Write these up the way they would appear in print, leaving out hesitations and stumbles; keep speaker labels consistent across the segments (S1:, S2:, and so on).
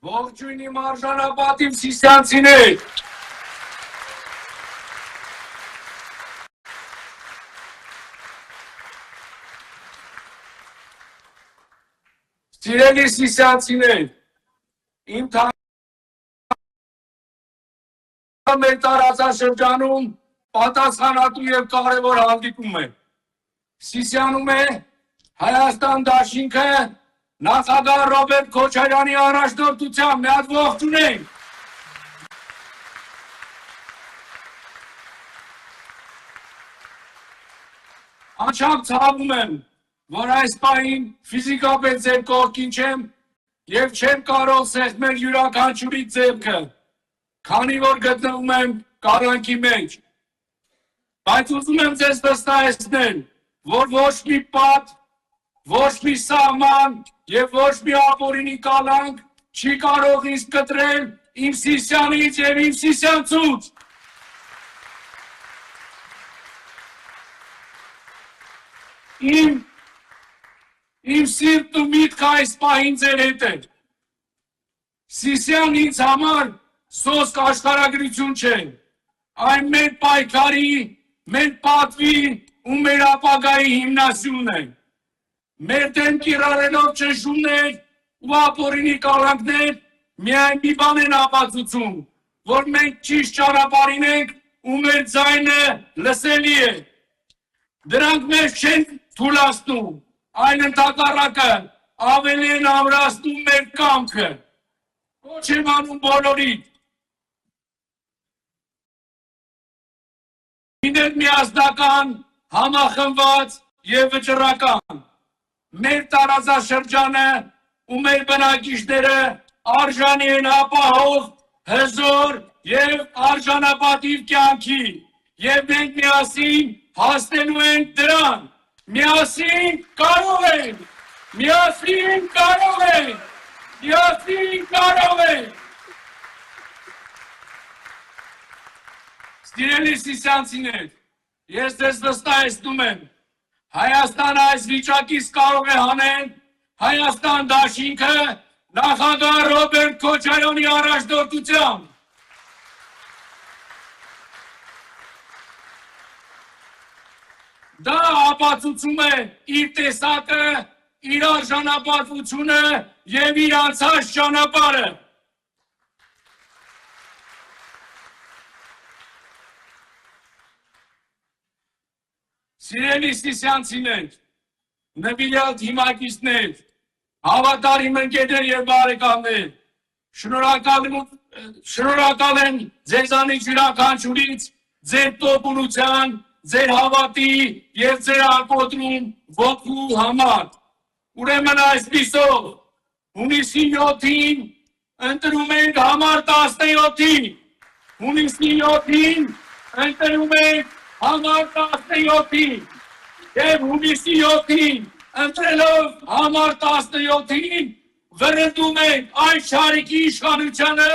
S1: Ողջույն իմ արժանապատիվ սիսյանցիներ, սիրելի սիսյանցիներ, իմ մեր տարածաշրջանում պատասխանատու և կարևոր հանդիպում է։ Սիսիանում է Հայաստան դաշինքը նախագահ Ռոբերտ Քոչարյանի առաջնորդությամբ, մի հատ ողջունենք։ Անչափ ցավում եմ, որ այս պահին ֆիզիկապես ձեր կողքին չեմ և չեմ կարող սեղմել յուրաքանչյուրի ձեռքը, քանի որ գտնվում եմ կալանքի մեջ։ Բայց ուզում եմ ձեզ վստահեցնել, որ ոչ մի պատ, ոչ մի սահման և ոչ մի ապօրինի կալանք չի կարող ինձ կտրել իմ Սիսյանից և իմ Սիսյանցուց։ Իմ սիրտն ու միտքը այս պահին ձեր հետ է։ Սիսիան ինձ համար սոսկ աշխարհագրություն չէ, այն մեր պայքարի, մեր պատվի ու մեր ապագայի հիմնասյունն է։ Մեր դեմ կիրառելով ճնշումներ ու ապօրինի կալանքներ միայն մի բան են ապացուցում, որ մենք ճիշտ ճանապարհին ենք ու մեր ձայնը լսելի է։ Դրանք մեզ չեն թուլացնում, այլ ընդհակառակը ավելի են ամրացնում մեր կամքը։ Ոչ եմ անում բոլորիդ։ Լինել միասնական, համախմբված և վճռական։ Մեր տարածաշրջանը ու մեր բնակիչները արժանի են ապահով, հզոր և արժանապատիվ կյանքի, և մենք միասին հասնելու ենք դրան։ Միասին կարող ենք, միասին կարող ենք, միասին կարող ենք։ Սիրելի սիսյանցիներ, ես ձեզ վստահեցնում եմ, Հայաստանը այս վիճակից կարող է հանել Հայաստան դաշինքը նախագահ Ռոբերտ Քոչարյանի առաջնորդությամբ։ Դա ապացուցում է իր տեսակը, իր արժանապատվությունը և իր անցած ճանապարհը։ Սիրելի սիսյանցիներ, նվիրյալ թիմակիցներ, հավատարիմ ընկերներ և բարեկամներ, շնորհակալ եմ ձեզանից յուրաքանչյուրից ձեր տոկունության, ձեր հավատի և ձեր ակոտրում ոգու համար։ Ուրեմն այսպիսով, հունիսի 7-ին ընտրում ենք համար 17-ին, հունիսի 7-ին ընտրում ենք համար 17-ին, և հունիսի 7-ին ընտրելով համար 17-ին վրդում ենք այս շարիկի իշխանությանը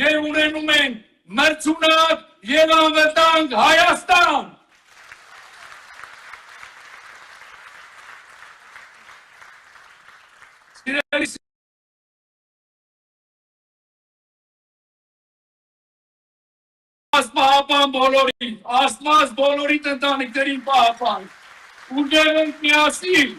S1: և ունենում ենք մրցունակ և անվտանգ Հայաստան։ Պահապան բոլորիդ, Աստված բոլորիդ ընտանիքներին պահապան, ուժեղ ենք միասին։